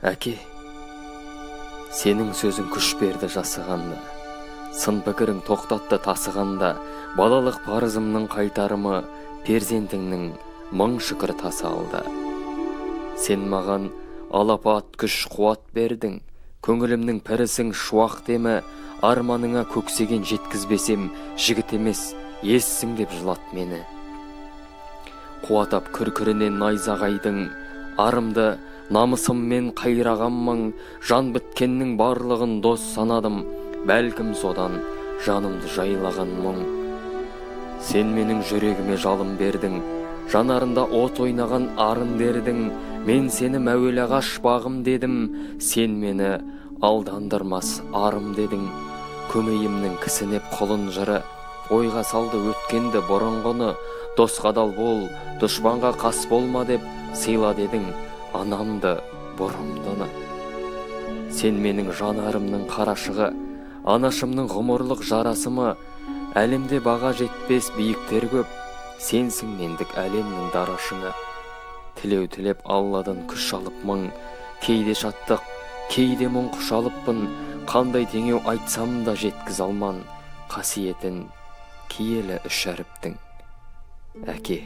Әке, сенің сөзің күш берді жасығанда, сын пікірің тоқтатты тасығанда, балалық парызымның қайтарымы перзентіңнің мың шүкір тасы алды. Сен маған алапат күш қуат бердің, көңілімнің пірісің шуақ демі, арманыңа көксеген жеткізбесем, жігіт емес, ессің деп жылат мені. Қуатап күркірінен найзағайдың, арымды намысыммен қайрағанмын, жан біткеннің барлығын дос санадым, бәлкім содан жанымды жайлаған мұң. Сен менің жүрегіме жалын бердің, жанарында от ойнаған арын дердің, мен сені мәуелі ағаш бағым дедім, сен мені алдандырмас арым дедің. Көмейімнің кісінеп құлын жыры, ойға салды өткенді бұрынғыны, досқа адал бол, дұшпанға қас болма деп сыйла дедің анамды, бұрымдыны. Сен менің жанарымның қарашығы, анашымның ғұмырлық жарасымы, әлемде баға жетпес биіктер көп, сенсің мендік әлемнің дарашыңы. Тілеу тілеп Алладан күш алып мың, кейде шаттық, кейде мұң құш алыппын, қандай теңеу айтсам да жеткіз алман, қасиетін киелі үш әріптің. Әке.